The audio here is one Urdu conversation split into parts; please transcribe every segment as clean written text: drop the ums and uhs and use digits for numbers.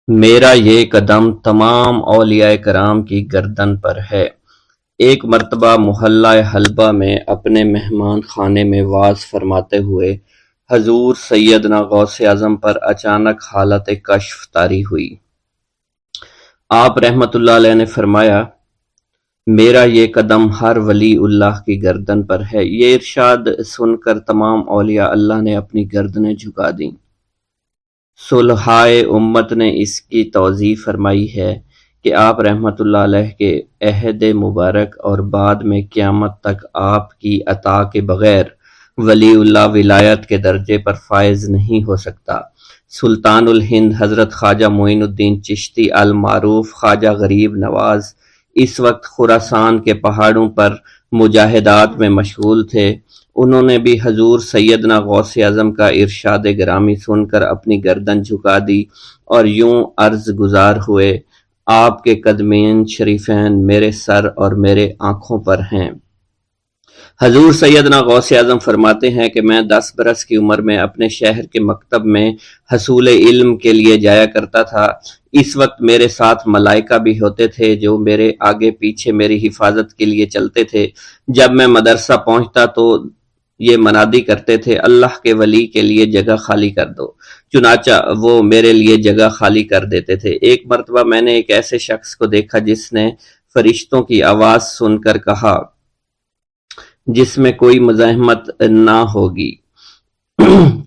میرا یہ قدم تمام اولیاء کرام کی گردن پر ہے۔ ایک مرتبہ محلہ حلبہ میں اپنے مہمان خانے میں وعظ فرماتے ہوئے حضور سیدنا غوث اعظم پر اچانک حالت کشف طاری ہوئی۔ آپ رحمت اللہ علیہ نے فرمایا، میرا یہ قدم ہر ولی اللہ کی گردن پر ہے۔ یہ ارشاد سن کر تمام اولیاء اللہ نے اپنی گردنیں جھکا دیں۔ صلحائے امت نے اس کی توضیح فرمائی ہے کہ آپ رحمت اللہ علیہ کے عہد مبارک اور بعد میں قیامت تک آپ کی عطا کے بغیر ولی اللہ ولایت کے درجے پر فائز نہیں ہو سکتا۔ سلطان الہند حضرت خواجہ معین الدین چشتی المعروف خواجہ غریب نواز اس وقت خراسان کے پہاڑوں پر مجاہدات میں مشغول تھے۔ انہوں نے بھی حضور سیدنا غوث اعظم کا ارشاد گرامی سن کر اپنی گردن جھکا دی اور یوں عرض گزار ہوئے، آپ کے قدمین شریفین میرے سر اور میرے آنکھوں پر ہیں۔ حضور سیدنا غوث اعظم فرماتے ہیں کہ میں 10 برس کی عمر میں اپنے شہر کے مکتب میں حصول علم کے لیے جایا کرتا تھا۔ اس وقت میرے ساتھ ملائکہ بھی ہوتے تھے جو میرے آگے پیچھے میری حفاظت کے لیے چلتے تھے۔ جب میں مدرسہ پہنچتا تو یہ منادی کرتے تھے، اللہ کے ولی کے لیے جگہ خالی کر دو۔ چنانچہ وہ میرے لیے جگہ خالی کر دیتے تھے۔ ایک مرتبہ میں نے ایک ایسے شخص کو دیکھا جس نے فرشتوں کی آواز سن کر کہا، جس میں کوئی مزاحمت نہ ہوگی،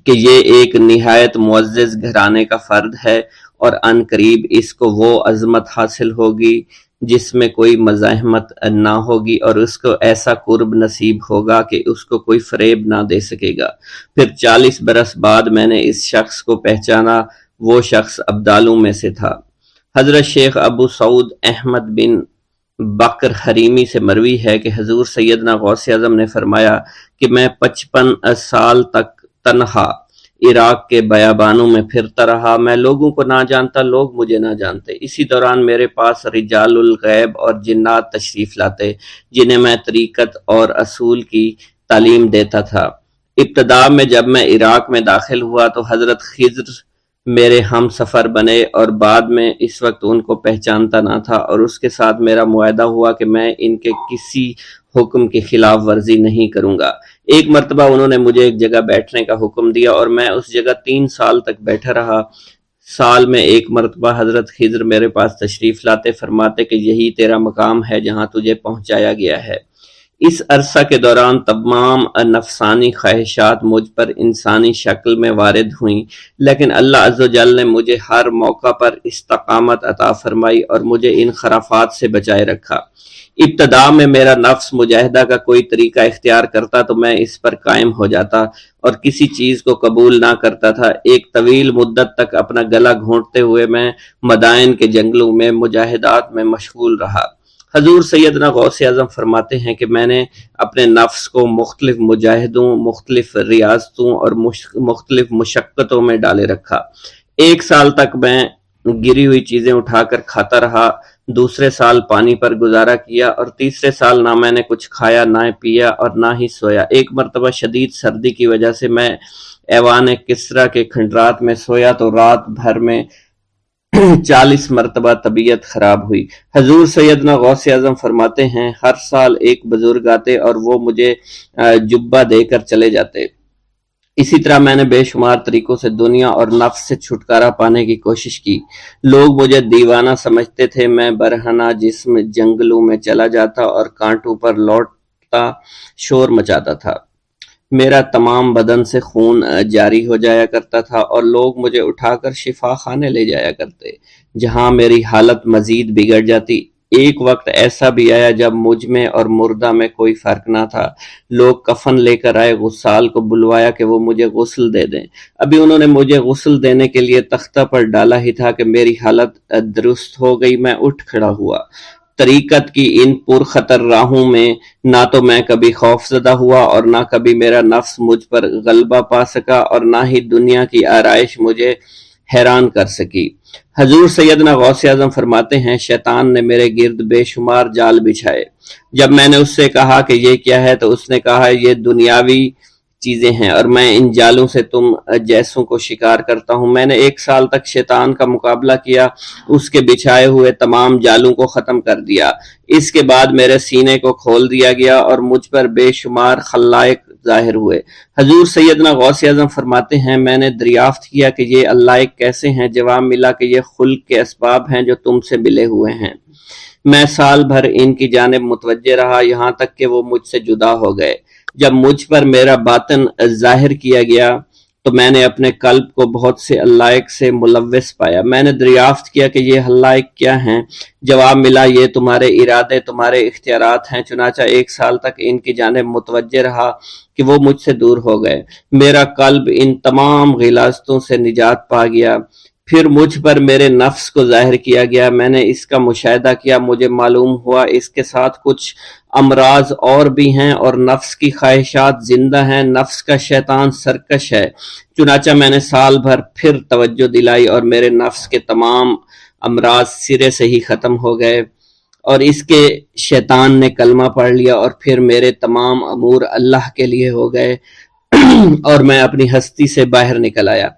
کہ یہ ایک نہایت معزز گھرانے کا فرد ہے اور عن قریب اس کو وہ عظمت حاصل ہوگی جس میں کوئی مزاحمت نہ ہوگی، اور اس کو ایسا قرب نصیب ہوگا کہ اس کو کوئی فریب نہ دے سکے گا۔ پھر 40 برس بعد میں نے اس شخص کو پہچانا۔ وہ شخص ابدالوں میں سے تھا۔ حضرت شیخ ابو سعود احمد بن بکر حریمی سے مروی ہے کہ حضور سیدنا غوث اعظم نے فرمایا کہ میں 55 سال تک تنہا عراق کے بیابانوں میں پھرتا رہا۔ میں لوگوں کو نہ جانتا، لوگ مجھے نہ جانتے۔ اسی دوران میرے پاس رجال الغیب اور جنات تشریف لاتے جنہیں میں طریقت اور اصول کی تعلیم دیتا تھا۔ ابتدا میں جب میں عراق میں داخل ہوا تو حضرت خضر میرے ہم سفر بنے، اور بعد میں اس وقت ان کو پہچانتا نہ تھا، اور اس کے ساتھ میرا معاہدہ ہوا کہ میں ان کے کسی حکم کی خلاف ورزی نہیں کروں گا۔ ایک مرتبہ انہوں نے مجھے ایک جگہ بیٹھنے کا حکم دیا اور میں اس جگہ 3 سال تک بیٹھا رہا۔ سال میں ایک مرتبہ حضرت خضر میرے پاس تشریف لاتے، فرماتے کہ یہی تیرا مقام ہے جہاں تجھے پہنچایا گیا ہے۔ اس عرصہ کے دوران تمام نفسانی خواہشات مجھ پر انسانی شکل میں وارد ہوئیں، لیکن اللہ عز و جل نے مجھے ہر موقع پر استقامت عطا فرمائی اور مجھے ان خرافات سے بچائے رکھا۔ ابتدا میں میرا نفس مجاہدہ کا کوئی طریقہ اختیار کرتا تو میں اس پر قائم ہو جاتا اور کسی چیز کو قبول نہ کرتا تھا۔ ایک طویل مدت تک اپنا گلا گھونٹتے ہوئے میں مدائن کے جنگلوں میں مجاہدات میں مشغول رہا۔ حضور سیدنا غوث اعظم فرماتے ہیں کہ میں نے اپنے نفس کو مختلف مجاہدوں، مختلف ریاضتوں اور مختلف مشقتوں میں ڈالے رکھا۔ 1 سال تک میں گری ہوئی چیزیں اٹھا کر کھاتا رہا، دوسرے سال پانی پر گزارا کیا، اور تیسرے سال نہ میں نے کچھ کھایا، نہ پیا اور نہ ہی سویا۔ ایک مرتبہ شدید سردی کی وجہ سے میں ایوان کسریٰ کے کھنڈرات میں سویا تو رات بھر میں 40 مرتبہ طبیعت خراب ہوئی۔ حضور سیدنا غوث اعظم فرماتے ہیں، ہر سال ایک بزرگ آتے اور وہ مجھے جبہ دے کر چلے جاتے۔ اسی طرح میں نے بے شمار طریقوں سے دنیا اور نفس سے چھٹکارا پانے کی کوشش کی۔ لوگ مجھے دیوانہ سمجھتے تھے۔ میں برہنہ جسم جنگلوں میں چلا جاتا اور کانٹوں پر لوٹتا شور مچاتا تھا۔ میرا تمام بدن سے خون جاری ہو جایا کرتا تھا اور لوگ مجھے اٹھا کر شفا خانے لے جایا کرتے، جہاں میری حالت مزید بگڑ جاتی۔ ایک وقت ایسا بھی آیا جب مجھ میں اور مردہ میں کوئی فرق نہ تھا۔ لوگ کفن لے کر آئے، غسال کو بلوایا کہ وہ مجھے غسل دے دیں۔ ابھی انہوں نے مجھے غسل دینے کے لیے تختہ پر ڈالا ہی تھا کہ میری حالت درست ہو گئی۔ میں اٹھ کھڑا ہوا۔ طریقت کی ان پرخطر راہوں میں نہ تو میں کبھی خوف زدہ ہوا اور نہ کبھی میرا نفس مجھ پر غلبہ پا سکا، اور نہ ہی دنیا کی آرائش مجھے حیران کر سکی۔ حضور سیدنا غوث اعظم فرماتے ہیں، شیطان نے میرے گرد بے شمار جال بچھائے۔ جب میں نے اس سے کہا کہ یہ کیا ہے تو اس نے کہا، یہ دنیاوی چیزیں ہیں اور میں ان جالوں سے تم جیسوں کو شکار کرتا ہوں۔ میں نے 1 سال تک شیطان کا مقابلہ کیا، اس کے بچھائے ہوئے تمام جالوں کو ختم کر دیا۔ اس کے بعد میرے سینے کو کھول دیا گیا اور مجھ پر بے شمار خلائق ظاہر ہوئے۔ حضور سیدنا غوث اعظم فرماتے ہیں میں نے دریافت کیا کہ یہ اللہ کیسے ہیں؟ جواب ملا کہ یہ خلق کے اسباب ہیں جو تم سے ملے ہوئے ہیں۔ میں سال بھر ان کی جانب متوجہ رہا یہاں تک کہ وہ مجھ سے جدا ہو گئے۔ جب مجھ پر میرا باطن ظاہر کیا گیا تو میں نے اپنے قلب کو بہت سے علائق سے ملوث پایا۔ میں نے دریافت کیا کہ یہ علائق کیا ہیں؟ جواب ملا یہ تمہارے ارادے، تمہارے اختیارات ہیں۔ چنانچہ 1 سال تک ان کی جانب متوجہ رہا کہ وہ مجھ سے دور ہو گئے۔ میرا قلب ان تمام غلاظتوں سے نجات پا گیا۔ پھر مجھ پر میرے نفس کو ظاہر کیا گیا، میں نے اس کا مشاہدہ کیا، مجھے معلوم ہوا اس کے ساتھ کچھ امراض اور بھی ہیں اور نفس کی خواہشات زندہ ہیں، نفس کا شیطان سرکش ہے۔ چنانچہ میں نے سال بھر پھر توجہ دلائی اور میرے نفس کے تمام امراض سرے سے ہی ختم ہو گئے اور اس کے شیطان نے کلمہ پڑھ لیا اور پھر میرے تمام امور اللہ کے لیے ہو گئے اور میں اپنی ہستی سے باہر نکل آیا۔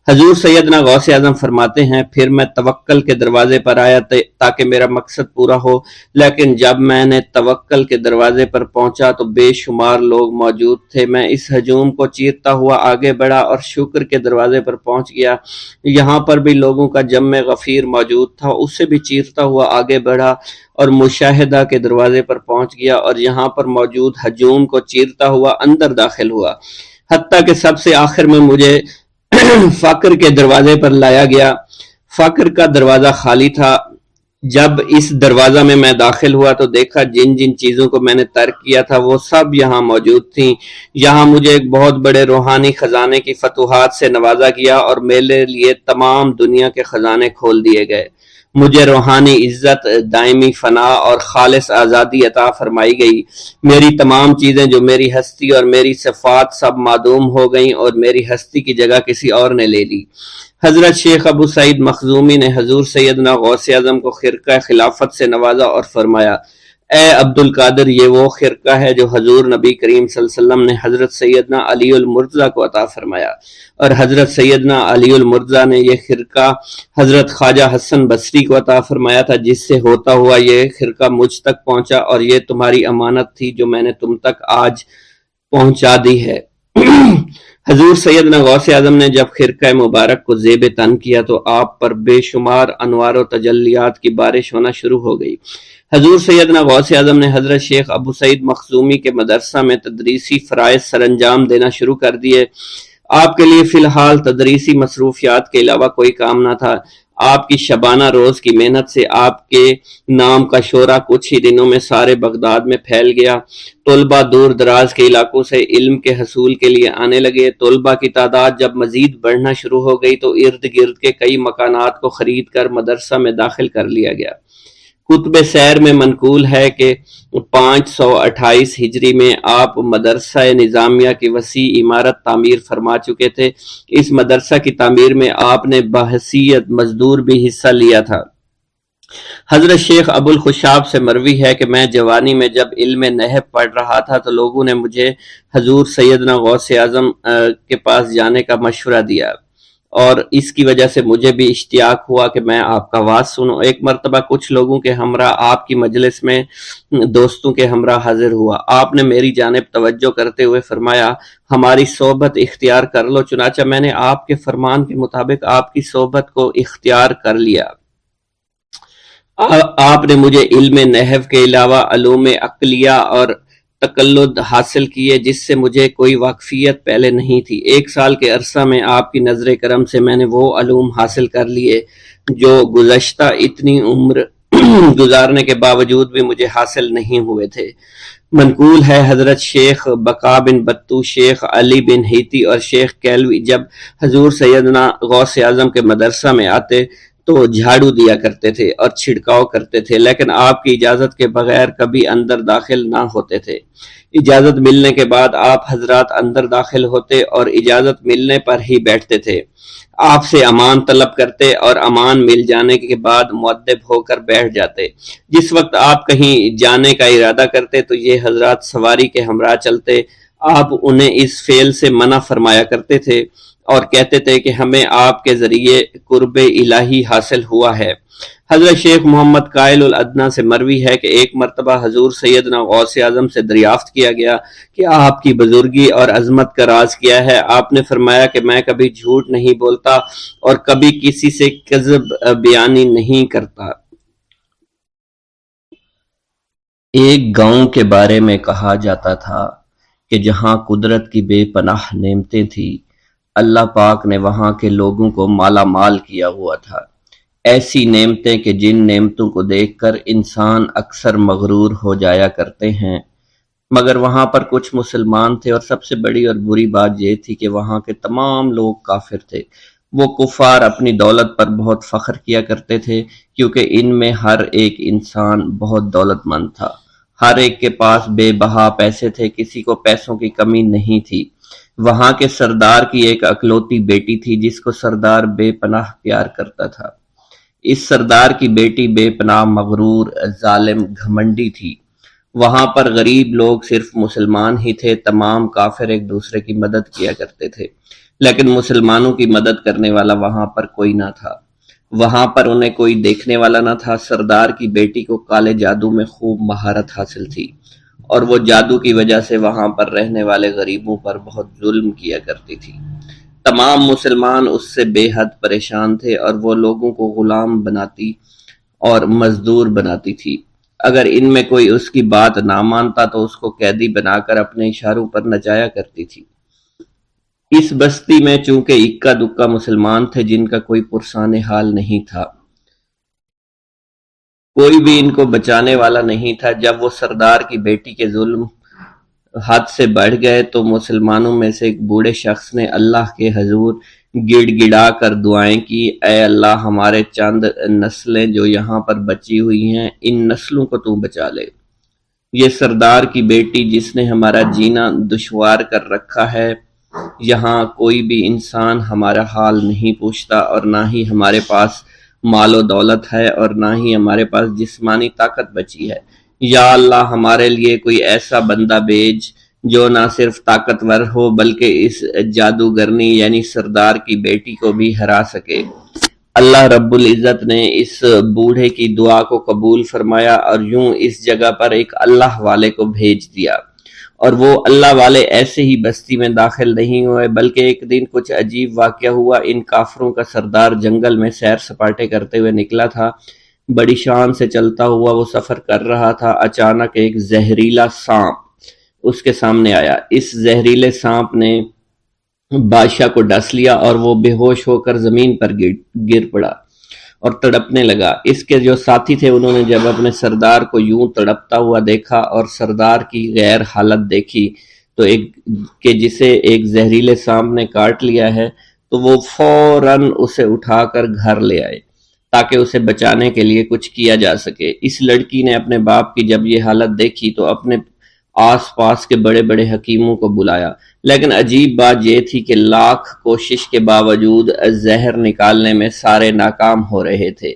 حضور سیدنا غوث اعظم فرماتے ہیں پھر میں توکل کے دروازے پر آیا تاکہ میرا مقصد پورا ہو، لیکن جب میں نے توکل کے دروازے پر پہنچا تو بے شمار لوگ موجود تھے۔ میں اس ہجوم کو چیرتا ہوا آگے بڑھا اور شکر کے دروازے پر پہنچ گیا، یہاں پر بھی لوگوں کا جمع غفیر موجود تھا، اس سے بھی چیرتا ہوا آگے بڑھا اور مشاہدہ کے دروازے پر پہنچ گیا اور یہاں پر موجود ہجوم کو چیرتا ہوا اندر داخل ہوا، حتیٰ کہ سب سے آخر میں مجھے فقر کے دروازے پر لایا گیا۔ فقر کا دروازہ خالی تھا۔ جب اس دروازہ میں داخل ہوا تو دیکھا جن جن چیزوں کو میں نے ترک کیا تھا وہ سب یہاں موجود تھیں۔ یہاں مجھے ایک بہت بڑے روحانی خزانے کی فتوحات سے نوازا گیا اور میرے لیے تمام دنیا کے خزانے کھول دیے گئے۔ مجھے روحانی عزت، دائمی فنا اور خالص آزادی عطا فرمائی گئی۔ میری تمام چیزیں جو میری ہستی اور میری صفات سب معدوم ہو گئیں اور میری ہستی کی جگہ کسی اور نے لے لی۔ حضرت شیخ ابو سعید مخزومی نے حضور سیدنا غوث اعظم کو خرقہ خلافت سے نوازا اور فرمایا اے عبد القادر، یہ وہ خرقہ ہے جو حضور نبی کریم صلی اللہ علیہ وسلم نے حضرت سیدنا علی المرتضیٰ کو عطا فرمایا، اور حضرت سیدنا علی المرتضیٰ نے یہ خرقہ حضرت خواجہ حسن بصری کو عطا فرمایا تھا، جس سے ہوتا ہوا یہ خرقہ مجھ تک پہنچا، اور یہ تمہاری امانت تھی جو میں نے تم تک آج پہنچا دی ہے۔ حضور سیدنا غوث اعظم نے جب خرقہ مبارک کو زیب تن کیا تو آپ پر بے شمار انوار و تجلیات کی بارش ہونا شروع ہو گئی۔ حضور سیدنا غوث اعظم نے حضرت شیخ ابو سعید مخزومی کے مدرسہ میں تدریسی فرائض سر انجام دینا شروع کر دیے۔ آپ کے لیے فی الحال تدریسی مصروفیات کے علاوہ کوئی کام نہ تھا۔ آپ کی شبانہ روز کی محنت سے آپ کے نام کا شعرہ کچھ ہی دنوں میں سارے بغداد میں پھیل گیا۔ طلبہ دور دراز کے علاقوں سے علم کے حصول کے لیے آنے لگے۔ طلبہ کی تعداد جب مزید بڑھنا شروع ہو گئی تو ارد گرد کے کئی مکانات کو خرید کر مدرسہ میں داخل کر لیا گیا۔ کتب سیر میں منقول ہے کہ 528 ہجری میں آپ مدرسہ نظامیہ کی وسیع عمارت تعمیر فرما چکے تھے۔ اس مدرسہ کی تعمیر میں آپ نے بحیثیت مزدور بھی حصہ لیا تھا۔ حضرت شیخ ابو الخشاب سے مروی ہے کہ میں جوانی میں جب علم نحو پڑھ رہا تھا تو لوگوں نے مجھے حضور سیدنا غوث اعظم کے پاس جانے کا مشورہ دیا، اور اس کی وجہ سے مجھے بھی اشتیاق ہوا کہ میں آپ کا واز سنوں۔ ایک مرتبہ کچھ لوگوں کے ہمراہ آپ کی مجلس میں دوستوں کے ہمراہ حاضر ہوا۔ آپ نے میری جانب توجہ کرتے ہوئے فرمایا ہماری صحبت اختیار کر لو۔ چنانچہ میں نے آپ کے فرمان کے مطابق آپ کی صحبت کو اختیار کر لیا۔ آپ نے مجھے علم نحو کے علاوہ علوم عقلیہ اور تقلد حاصل کیے جس سے مجھے کوئی واقفیت پہلے نہیں تھی۔ 1 سال کے عرصہ میں آپ کی نظر کرم سے میں نے وہ علوم حاصل کر لیے جو گزشتہ اتنی عمر گزارنے کے باوجود بھی مجھے حاصل نہیں ہوئے تھے۔ منقول ہے حضرت شیخ بقا بن بطو، شیخ علی بن ہیتی اور شیخ کیلوی جب حضور سیدنا غوث اعظم کے مدرسہ میں آتے تو جھاڑو دیا کرتے تھے اور چھڑکاؤ کرتے تھے، لیکن آپ کی اجازت کے بغیر کبھی اندر داخل نہ ہوتے تھے۔ اجازت ملنے کے بعد آپ حضرات اندر داخل ہوتے اور اجازت ملنے پر ہی بیٹھتے تھے۔ آپ سے امان طلب کرتے اور امان مل جانے کے بعد مؤدب ہو کر بیٹھ جاتے۔ جس وقت آپ کہیں جانے کا ارادہ کرتے تو یہ حضرات سواری کے ہمراہ چلتے۔ آپ انہیں اس فعل سے منع فرمایا کرتے تھے اور کہتے تھے کہ ہمیں آپ کے ذریعے قرب الہی حاصل ہوا ہے۔ حضرت شیخ محمد قائل الادنیٰ سے مروی ہے کہ ایک مرتبہ حضور سیدنا غوث اعظم سے دریافت کیا گیا کہ آپ کی بزرگی اور عظمت کا راز کیا ہے؟ آپ نے فرمایا کہ میں کبھی جھوٹ نہیں بولتا اور کبھی کسی سے کذب بیانی نہیں کرتا۔ ایک گاؤں کے بارے میں کہا جاتا تھا کہ جہاں قدرت کی بے پناہ نعمتیں تھیں، اللہ پاک نے وہاں کے لوگوں کو مالا مال کیا ہوا تھا۔ ایسی نعمتیں کہ جن نعمتوں کو دیکھ کر انسان اکثر مغرور ہو جایا کرتے ہیں، مگر وہاں پر کچھ مسلمان تھے، اور سب سے بڑی اور بری بات یہ تھی کہ وہاں کے تمام لوگ کافر تھے۔ وہ کفار اپنی دولت پر بہت فخر کیا کرتے تھے، کیونکہ ان میں ہر ایک انسان بہت دولت مند تھا، ہر ایک کے پاس بے بہا پیسے تھے، کسی کو پیسوں کی کمی نہیں تھی۔ وہاں کے سردار کی ایک اکلوتی بیٹی تھی جس کو سردار بے پناہ پیار کرتا تھا۔ اس سردار کی بیٹی بے پناہ مغرور، ظالم، گھمنڈی تھی۔ وہاں پر غریب لوگ صرف مسلمان ہی تھے، تمام کافر ایک دوسرے کی مدد کیا کرتے تھے، لیکن مسلمانوں کی مدد کرنے والا وہاں پر کوئی نہ تھا۔ وہاں پر انہیں کوئی دیکھنے والا نہ تھا۔ سردار کی بیٹی کو کالے جادو میں خوب مہارت حاصل تھی، اور وہ جادو کی وجہ سے وہاں پر رہنے والے غریبوں پر بہت ظلم کیا کرتی تھی۔ تمام مسلمان اس سے بے حد پریشان تھے، اور وہ لوگوں کو غلام بناتی اور مزدور بناتی تھی۔ اگر ان میں کوئی اس کی بات نہ مانتا تو اس کو قیدی بنا کر اپنے اشاروں پر نچایا کرتی تھی۔ اس بستی میں چونکہ اکا دکا مسلمان تھے جن کا کوئی پرسان حال نہیں تھا، کوئی بھی ان کو بچانے والا نہیں تھا۔ جب وہ سردار کی بیٹی کے ظلم حد سے بڑھ گئے تو مسلمانوں میں سے ایک بوڑھے شخص نے اللہ کے حضور گڑ گڑا کر دعائیں کی، اے اللہ، ہمارے چند نسلیں جو یہاں پر بچی ہوئی ہیں، ان نسلوں کو تو بچا لے۔ یہ سردار کی بیٹی جس نے ہمارا جینا دشوار کر رکھا ہے، یہاں کوئی بھی انسان ہمارا حال نہیں پوچھتا، اور نہ ہی ہمارے پاس مال و دولت ہے، اور نہ ہی ہمارے پاس جسمانی طاقت بچی ہے۔ یا اللہ، ہمارے لیے کوئی ایسا بندہ بھیج جو نہ صرف طاقتور ہو بلکہ اس جادوگرنی یعنی سردار کی بیٹی کو بھی ہرا سکے۔ اللہ رب العزت نے اس بوڑھے کی دعا کو قبول فرمایا، اور یوں اس جگہ پر ایک اللہ والے کو بھیج دیا، اور وہ اللہ والے ایسے ہی بستی میں داخل نہیں ہوئے، بلکہ ایک دن کچھ عجیب واقعہ ہوا۔ ان کافروں کا سردار جنگل میں سیر سپاٹے کرتے ہوئے نکلا تھا، بڑی شان سے چلتا ہوا وہ سفر کر رہا تھا۔ اچانک ایک زہریلا سانپ اس کے سامنے آیا۔ اس زہریلے سانپ نے بادشاہ کو ڈس لیا، اور وہ بے ہوش ہو کر زمین پر گر پڑا اور تڑپنے لگا۔ اس کے جو ساتھی تھے انہوں نے جب اپنے سردار کو یوں تڑپتا ہوا دیکھا اور سردار کی غیر حالت دیکھی تو کہ جسے ایک زہریلے سانپ نے کاٹ لیا ہے، تو وہ فوراً اسے اٹھا کر گھر لے آئے تاکہ اسے بچانے کے لیے کچھ کیا جا سکے۔ اس لڑکی نے اپنے باپ کی جب یہ حالت دیکھی تو اپنے آس پاس کے بڑے بڑے حکیموں کو بلایا، لیکن عجیب بات یہ تھی کہ لاکھ کوشش کے باوجود زہر نکالنے میں سارے ناکام ہو رہے تھے،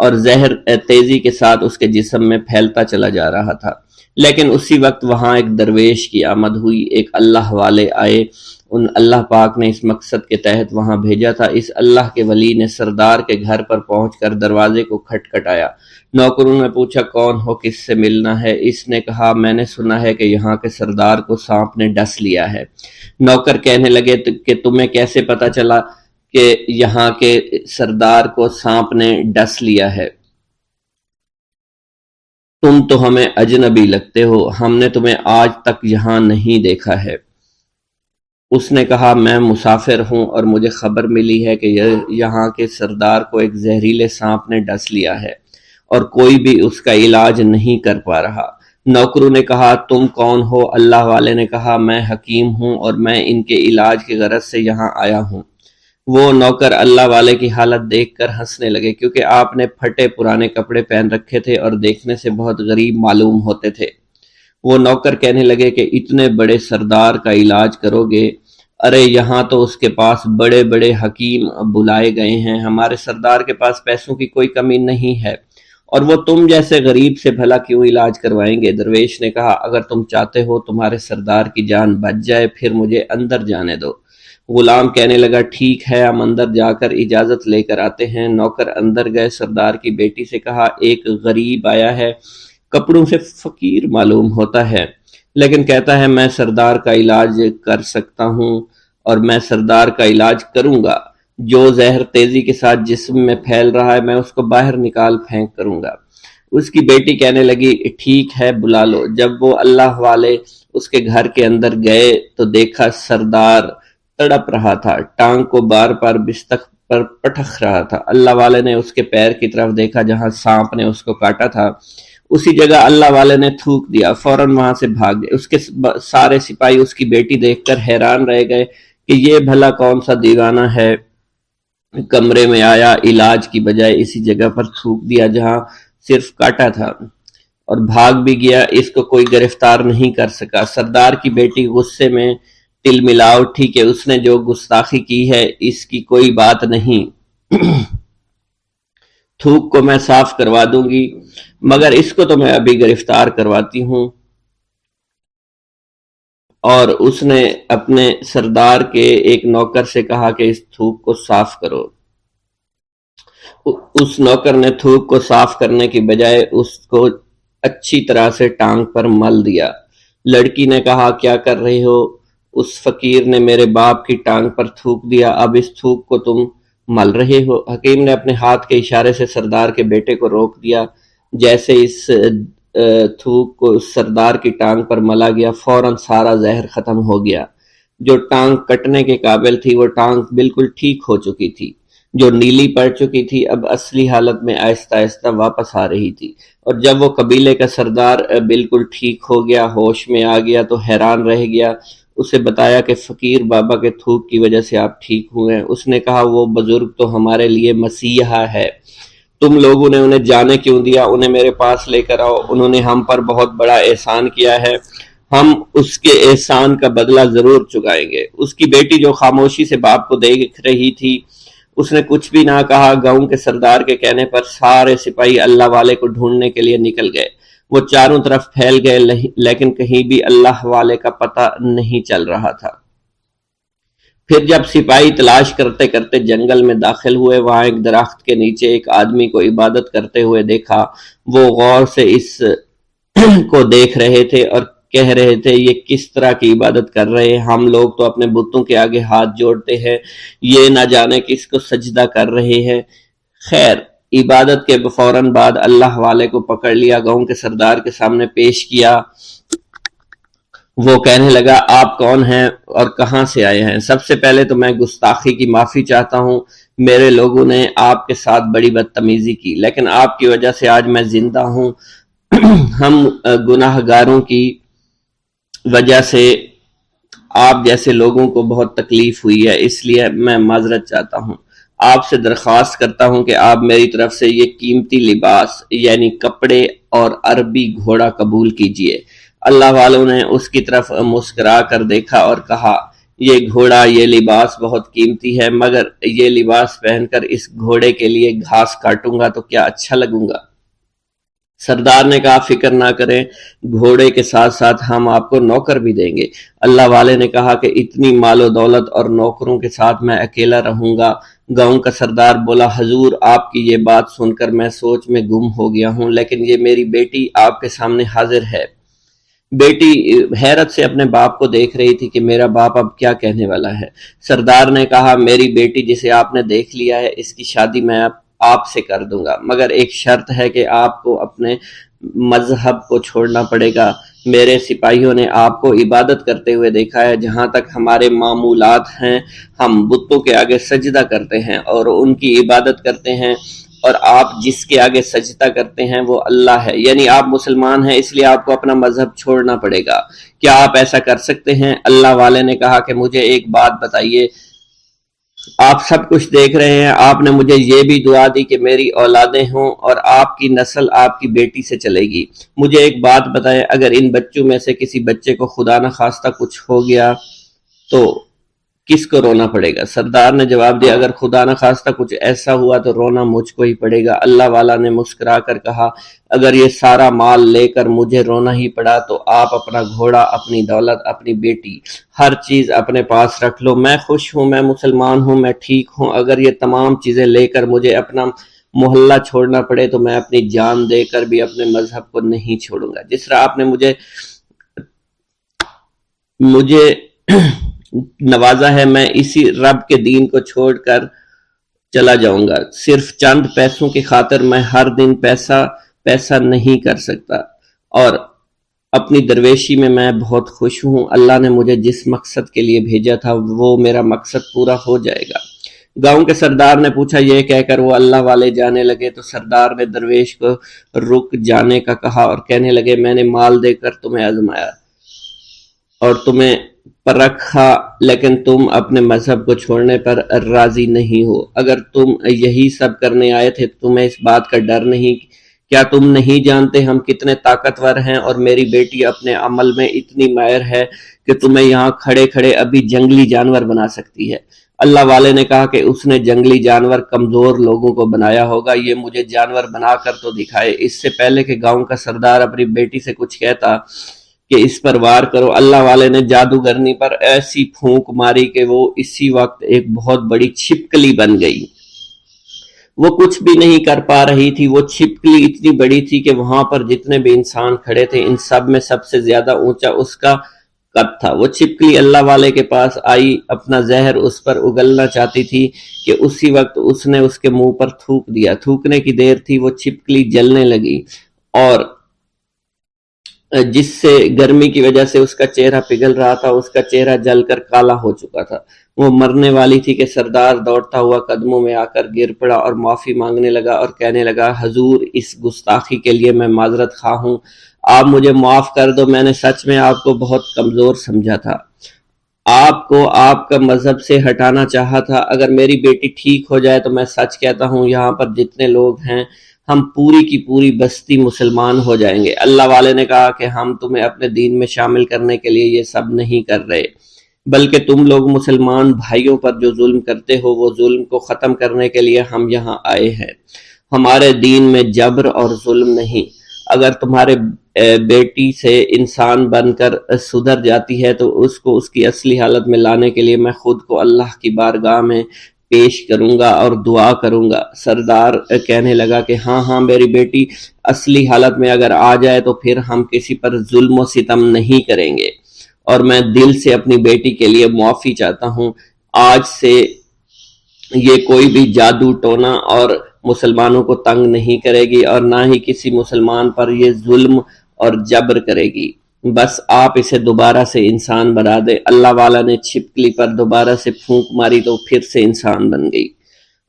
اور زہر تیزی کے ساتھ اس کے جسم میں پھیلتا چلا جا رہا تھا۔ لیکن اسی وقت وہاں ایک درویش کی آمد ہوئی، ایک اللہ والے آئے، ان اللہ پاک نے اس مقصد کے تحت وہاں بھیجا تھا۔ اس اللہ کے ولی نے سردار کے گھر پر پہنچ کر دروازے کو کھٹکھٹایا۔ نوکروں نے پوچھا کون ہو، کس سے ملنا ہے؟ اس نے کہا میں نے سنا ہے کہ یہاں کے سردار کو سانپ نے ڈس لیا ہے۔ نوکر کہنے لگے کہ تمہیں کیسے پتا چلا کہ یہاں کے سردار کو سانپ نے ڈس لیا ہے؟ تم تو ہمیں اجنبی لگتے ہو، ہم نے تمہیں آج تک یہاں نہیں دیکھا ہے۔ اس نے کہا میں مسافر ہوں اور مجھے خبر ملی ہے کہ یہاں کے سردار کو ایک زہریلے سانپ نے ڈس لیا ہے اور کوئی بھی اس کا علاج نہیں کر پا رہا۔ نوکروں نے کہا تم کون ہو؟ اللہ والے نے کہا میں حکیم ہوں اور میں ان کے علاج کی غرض سے یہاں آیا ہوں۔ وہ نوکر اللہ والے کی حالت دیکھ کر ہنسنے لگے، کیونکہ آپ نے پھٹے پرانے کپڑے پہن رکھے تھے اور دیکھنے سے بہت غریب معلوم ہوتے تھے۔ وہ نوکر کہنے لگے کہ اتنے بڑے سردار کا علاج کرو گے؟ ارے یہاں تو اس کے پاس بڑے بڑے حکیم بلائے گئے ہیں، ہمارے سردار کے پاس پیسوں کی کوئی کمی نہیں ہے، اور وہ تم جیسے غریب سے بھلا کیوں علاج کروائیں گے؟ درویش نے کہا اگر تم چاہتے ہو تمہارے سردار کی جان بچ جائے پھر مجھے اندر جانے دو۔ غلام کہنے لگا ٹھیک ہے ہم اندر جا کر اجازت لے کر آتے ہیں۔ نوکر اندر گئے، سردار کی بیٹی سے کہا ایک غریب آیا ہے، کپڑوں سے فقیر معلوم ہوتا ہے لیکن کہتا ہے میں سردار کا علاج کر سکتا ہوں اور میں سردار کا علاج کروں گا۔ جو زہر تیزی کے ساتھ جسم میں پھیل رہا ہے میں اس کو باہر نکال پھینک کروں گا۔ اس کی بیٹی کہنے لگی ٹھیک ہے بلا لو۔ جب وہ اللہ والے اس کے گھر کے اندر گئے تو دیکھا سردار تڑپ رہا تھا، ٹانگ کو بار بار بستر پر پٹخ رہا تھا۔ اللہ والے نے اس کے پیر کی طرف دیکھا جہاں سانپ نے اس کو کاٹا تھا، اسی جگہ اللہ والے نے تھوک دیا، فوراً وہاں سے بھاگ گئے۔ اس کے سارے سپاہی اس کی بیٹی دیکھ کر حیران رہ گئے کہ یہ بھلا کون سا دیوانہ ہے، کمرے میں آیا، علاج کی بجائے اسی جگہ پر تھوک دیا جہاں صرف کاٹا تھا اور بھاگ بھی گیا، اس کو کوئی گرفتار نہیں کر سکا۔ سردار کی بیٹی غصے میں تل ملا اٹھی کہ اس نے جو گستاخی کی ہے اس کی کوئی بات نہیں، تھوک کو میں صاف کروا دوں گی مگر اس کو تو میں ابھی گرفتار کرواتی ہوں۔ اور اس نے اپنے سردار کے ایک نوکر سے کہا کہ اس تھوک کو صاف کرو۔ اس نوکر نے تھوک کو صاف کرنے کی بجائے اس کو اچھی طرح سے ٹانگ پر مل دیا۔ لڑکی نے کہا کیا کر رہی ہو؟ اس فقیر نے میرے باپ کی ٹانگ پر تھوک دیا، اب اس تھوک کو تم مل رہے ہو۔ حکیم نے اپنے ہاتھ کے اشارے سے سردار کے بیٹے کو روک دیا۔ جیسے اس تھوک کو سردار کی ٹانگ پر ملا گیا فوراً سارا زہر ختم ہو گیا۔ جو ٹانگ کٹنے کے قابل تھی وہ ٹانگ بالکل ٹھیک ہو چکی تھی، جو نیلی پڑ چکی تھی اب اصلی حالت میں آہستہ آہستہ واپس آ رہی تھی۔ اور جب وہ قبیلے کا سردار بالکل ٹھیک ہو گیا، ہوش میں آ گیا تو حیران رہ گیا۔ اسے بتایا کہ فقیر بابا کے تھوک کی وجہ سے آپ ٹھیک ہوئے ہیں۔ اس نے کہا وہ بزرگ تو ہمارے لیے مسیحا ہے، تم لوگوں نے انہیں جانے کیوں دیا؟ انہیں میرے پاس لے کر آؤ، انہوں نے ہم پر بہت بڑا احسان کیا ہے، ہم اس کے احسان کا بدلہ ضرور چکائیں گے۔ اس کی بیٹی جو خاموشی سے باپ کو دیکھ رہی تھی اس نے کچھ بھی نہ کہا۔ گاؤں کے سردار کے کہنے پر سارے سپاہی اللہ والے کو ڈھونڈنے کے لیے نکل گئے۔ وہ چاروں طرف پھیل گئے لیکن کہیں بھی اللہ والے کا پتہ نہیں چل رہا تھا۔ پھر جب سپاہی تلاش کرتے کرتے جنگل میں داخل ہوئے، وہاں ایک درخت کے نیچے ایک آدمی کو عبادت کرتے ہوئے دیکھا۔ وہ غور سے اس کو دیکھ رہے تھے اور کہہ رہے تھے یہ کس طرح کی عبادت کر رہے ہیں؟ ہم لوگ تو اپنے بتوں کے آگے ہاتھ جوڑتے ہیں، یہ نہ جانے کس کو سجدہ کر رہے ہیں۔ خیر، عبادت کے فوراً بعد اللہ والے کو پکڑ لیا، گاؤں کے سردار کے سامنے پیش کیا۔ وہ کہنے لگا آپ کون ہیں اور کہاں سے آئے ہیں؟ سب سے پہلے تو میں گستاخی کی معافی چاہتا ہوں، میرے لوگوں نے آپ کے ساتھ بڑی بدتمیزی کی لیکن آپ کی وجہ سے آج میں زندہ ہوں۔ ہم گناہ گاروں کی وجہ سے آپ جیسے لوگوں کو بہت تکلیف ہوئی ہے، اس لیے میں معذرت چاہتا ہوں۔ آپ سے درخواست کرتا ہوں کہ آپ میری طرف سے یہ قیمتی لباس یعنی کپڑے اور عربی گھوڑا قبول کیجئے۔ اللہ والوں نے اس کی طرف مسکرا کر دیکھا اور کہا یہ گھوڑا، یہ لباس بہت قیمتی ہے مگر یہ لباس پہن کر اس گھوڑے کے لیے گھاس کاٹوں گا تو کیا اچھا لگوں گا؟ سردار نے کہا فکر نہ کریں، گھوڑے کے ساتھ ساتھ ہم آپ کو نوکر بھی دیں گے۔ اللہ والے نے کہا کہ اتنی مال و دولت اور نوکروں کے ساتھ میں اکیلا رہوں گا؟ گاؤں کا سردار بولا حضور آپ کی یہ بات سن کر میں سوچ میں گم ہو گیا ہوں، لیکن یہ میری بیٹی آپ کے سامنے حاضر ہے۔ بیٹی حیرت سے اپنے باپ کو دیکھ رہی تھی کہ میرا باپ اب کیا کہنے والا ہے۔ سردار نے کہا میری بیٹی جسے آپ نے دیکھ لیا ہے اس کی شادی میں آپ سے کر دوں گا مگر ایک شرط ہے کہ آپ کو اپنے مذہب کو چھوڑنا پڑے گا۔ میرے سپاہیوں نے آپ کو عبادت کرتے ہوئے دیکھا ہے، جہاں تک ہمارے معمولات ہیں ہم بتوں کے آگے سجدہ کرتے ہیں اور ان کی عبادت کرتے ہیں، اور آپ جس کے آگے سجدہ کرتے ہیں وہ اللہ ہے، یعنی آپ مسلمان ہیں، اس لیے آپ کو اپنا مذہب چھوڑنا پڑے گا۔ کیا آپ ایسا کر سکتے ہیں؟ اللہ والے نے کہا کہ مجھے ایک بات بتائیے، آپ سب کچھ دیکھ رہے ہیں، آپ نے مجھے یہ بھی دعا دی کہ میری اولادیں ہوں اور آپ کی نسل آپ کی بیٹی سے چلے گی۔ مجھے ایک بات بتائیں، اگر ان بچوں میں سے کسی بچے کو خدا نخواستہ کچھ ہو گیا تو کس کو رونا پڑے گا؟ سردار نے جواب دیا اگر خدا نہ خواستہ کچھ ایسا ہوا تو رونا مجھ کو ہی پڑے گا۔ اللہ والا نے مسکرا کر کہا اگر یہ سارا مال لے کر مجھے رونا ہی پڑا تو آپ اپنا گھوڑا، اپنی دولت، اپنی بیٹی، ہر چیز اپنے پاس رکھ لو۔ میں خوش ہوں، میں مسلمان ہوں، میں ٹھیک ہوں۔ اگر یہ تمام چیزیں لے کر مجھے اپنا محلہ چھوڑنا پڑے تو میں اپنی جان دے کر بھی اپنے مذہب کو نہیں چھوڑوں گا۔ جس طرح آپ نے مجھے نوازا ہے، میں اسی رب کے دین کو چھوڑ کر چلا جاؤں گا۔ صرف چند پیسوں کی خاطر میں ہر دن پیسہ نہیں کر سکتا، اور اپنی درویشی میں بہت خوش ہوں۔ اللہ نے مجھے جس مقصد کے لیے بھیجا تھا وہ میرا مقصد پورا ہو جائے گا۔ گاؤں کے سردار نے پوچھا، یہ کہہ کر وہ اللہ والے جانے لگے تو سردار نے درویش کو رک جانے کا کہا اور کہنے لگے میں نے مال دے کر تمہیں آزمایا اور تمہیں پرکھا، لیکن تم اپنے مذہب کو چھوڑنے پر راضی نہیں ہو۔ اگر تم یہی سب کرنے آئے تھے تو تمہیں اس بات کا ڈر نہیں؟ کیا تم نہیں جانتے ہم کتنے طاقتور ہیں، اور میری بیٹی اپنے عمل میں اتنی ماہر ہے کہ تمہیں یہاں کھڑے کھڑے ابھی جنگلی جانور بنا سکتی ہے۔ اللہ والے نے کہا کہ اس نے جنگلی جانور کمزور لوگوں کو بنایا ہوگا، یہ مجھے جانور بنا کر تو دکھائے۔ اس سے پہلے کہ گاؤں کا سردار اپنی بیٹی سے کچھ کہتا کہ اس پر وار کرو، اللہ والے نے جادوگرنی پر ایسی پھونک ماری کہ وہ اسی وقت ایک بہت بڑی چھپکلی بن گئی۔ وہ کچھ بھی نہیں کر پا رہی تھی، وہ چھپکلی اتنی بڑی تھی کہ وہاں پر جتنے بھی انسان کھڑے تھے ان سب میں سب سے زیادہ اونچا اس کا قد تھا۔ وہ چھپکلی اللہ والے کے پاس آئی، اپنا زہر اس پر اگلنا چاہتی تھی کہ اسی وقت اس نے اس کے منہ پر تھوک دیا۔ تھوکنے کی دیر تھی، وہ چھپکلی جلنے لگی اور جس سے گرمی کی وجہ سے اس کا چہرہ پگھل رہا تھا، اس کا چہرہ جل کر کالا ہو چکا تھا۔ وہ مرنے والی تھی کہ سردار دوڑتا ہوا قدموں میں آ کر گر پڑا اور معافی مانگنے لگا اور کہنے لگا حضور اس گستاخی کے لیے میں معذرت خواہ ہوں، آپ مجھے معاف کر دو، میں نے سچ میں آپ کو بہت کمزور سمجھا تھا، آپ کو آپ کا مذہب سے ہٹانا چاہا تھا۔ اگر میری بیٹی ٹھیک ہو جائے تو میں سچ کہتا ہوں یہاں پر جتنے لوگ ہیں ہم پوری کی پوری بستی مسلمان ہو جائیں گے۔ اللہ والے نے کہا کہ ہم تمہیں اپنے دین میں شامل کرنے کے لیے یہ سب نہیں کر رہے، بلکہ تم لوگ مسلمان بھائیوں پر جو ظلم کرتے ہو وہ ظلم کو ختم کرنے کے لیے ہم یہاں آئے ہیں۔ ہمارے دین میں جبر اور ظلم نہیں۔ اگر تمہارے بیٹی سے انسان بن کر سدھر جاتی ہے تو اس کو اس کی اصلی حالت میں لانے کے لیے میں خود کو اللہ کی بارگاہ میں پیش کروں گا اور دعا کروں گا۔ سردار کہنے لگا کہ ہاں میری بیٹی اصلی حالت میں اگر آ جائے تو پھر ہم کسی پر ظلم و ستم نہیں کریں گے، اور میں دل سے اپنی بیٹی کے لیے معافی چاہتا ہوں۔ آج سے یہ کوئی بھی جادو ٹونا اور مسلمانوں کو تنگ نہیں کرے گی اور نہ ہی کسی مسلمان پر یہ ظلم اور جبر کرے گی، بس آپ اسے دوبارہ سے انسان بنا دے۔ اللہ والا نے چھپکلی پر دوبارہ سے پھونک ماری تو پھر سے انسان بن گئی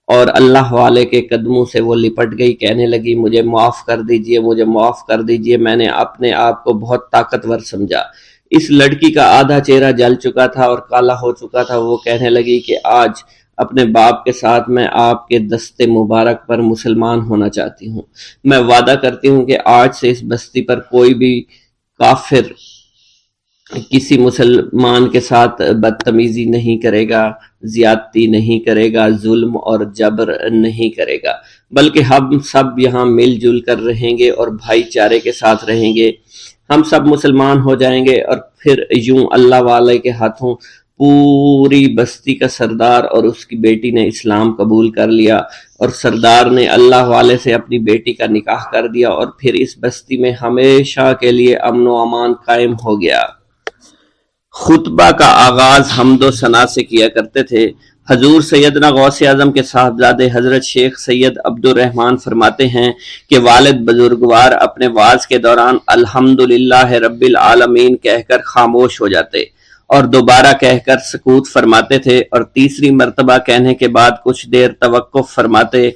اور اللہ والے کے قدموں سے وہ لپٹ گئی، کہنے لگی مجھے معاف کر دیجئے، مجھے معاف کر دیجئے، میں نے اپنے آپ کو بہت طاقتور سمجھا۔ اس لڑکی کا آدھا چہرہ جل چکا تھا اور کالا ہو چکا تھا۔ وہ کہنے لگی کہ آج اپنے باپ کے ساتھ میں آپ کے دست مبارک پر مسلمان ہونا چاہتی ہوں۔ میں وعدہ کرتی ہوں کہ آج سے اس بستی پر کوئی بھی کافر کسی مسلمان کے ساتھ بدتمیزی نہیں کرے گا، زیادتی نہیں کرے گا، ظلم اور جبر نہیں کرے گا، بلکہ ہم سب یہاں مل جل کر رہیں گے اور بھائی چارے کے ساتھ رہیں گے۔ ہم سب مسلمان ہو جائیں گے اور پھر یوں اللہ والے کے ہاتھوں پوری بستی کا سردار اور اس کی بیٹی نے اسلام قبول کر لیا، اور سردار نے اللہ والے سے اپنی بیٹی کا نکاح کر دیا، اور پھر اس بستی میں ہمیشہ کے لیے امن و امان قائم ہو گیا۔ خطبہ کا آغاز حمد و ثنا سے کیا کرتے تھے۔ حضور سیدنا غوث اعظم کے صاحبزادے حضرت شیخ سید عبد الرحمن فرماتے ہیں کہ والد بزرگوار اپنے وعظ کے دوران الحمدللہ رب العالمین کہہ کر خاموش ہو جاتے اور دوبارہ کہہ کر سکوت فرماتے تھے، اور تیسری مرتبہ کہنے کے بعد کچھ دیر توقف فرماتے،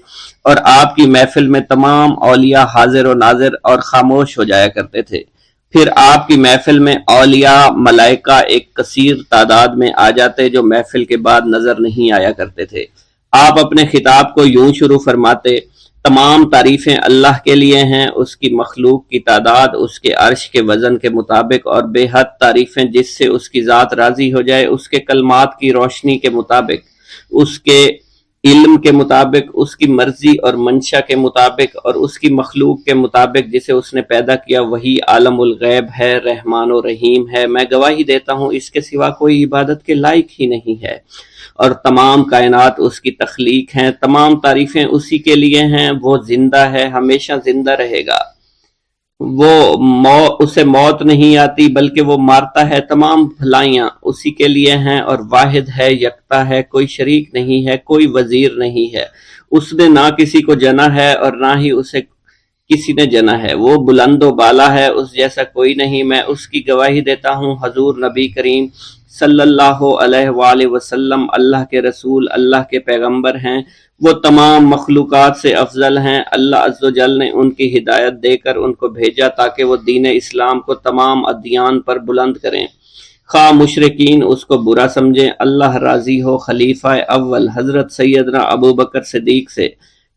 اور آپ کی محفل میں تمام اولیاء حاضر و ناظر اور خاموش ہو جایا کرتے تھے۔ پھر آپ کی محفل میں اولیاء ملائکہ ایک کثیر تعداد میں آ جاتے جو محفل کے بعد نظر نہیں آیا کرتے تھے۔ آپ اپنے خطاب کو یوں شروع فرماتے، تمام تعریفیں اللہ کے لیے ہیں، اس کی مخلوق کی تعداد اس کے عرش کے وزن کے مطابق، اور بے حد تعریفیں جس سے اس کی ذات راضی ہو جائے، اس کے کلمات کی روشنی کے مطابق، اس کے علم کے مطابق، اس کی مرضی اور منشا کے مطابق، اور اس کی مخلوق کے مطابق جسے اس نے پیدا کیا، وہی عالم الغیب ہے، رحمان و رحیم ہے۔ میں گواہی دیتا ہوں اس کے سوا کوئی عبادت کے لائق ہی نہیں ہے، اور تمام کائنات اس کی تخلیق ہیں، تمام تعریفیں اسی کے لیے ہیں۔ وہ زندہ ہے، ہمیشہ زندہ رہے گا، اسے موت نہیں آتی بلکہ وہ مارتا ہے۔ تمام بھلائیاں اسی کے لیے ہیں، اور واحد ہے، یکتا ہے، کوئی شریک نہیں ہے، کوئی وزیر نہیں ہے۔ اس نے نہ کسی کو جنا ہے اور نہ ہی اسے کسی نے جنا ہے، وہ بلند و بالا ہے، اس جیسا کوئی نہیں۔ میں اس کی گواہی دیتا ہوں، حضور نبی کریم صلی اللہ علیہ وآلہ وسلم اللہ کے رسول، اللہ کے پیغمبر ہیں، وہ تمام مخلوقات سے افضل ہیں۔ اللہ عز و جل نے ان کی ہدایت دے کر ان کو بھیجا تاکہ وہ دین اسلام کو تمام ادیان پر بلند کریں، خواہ مشرکین اس کو برا سمجھیں۔ اللہ راضی ہو خلیفہ اول حضرت سیدنا ابو بکر صدیق سے،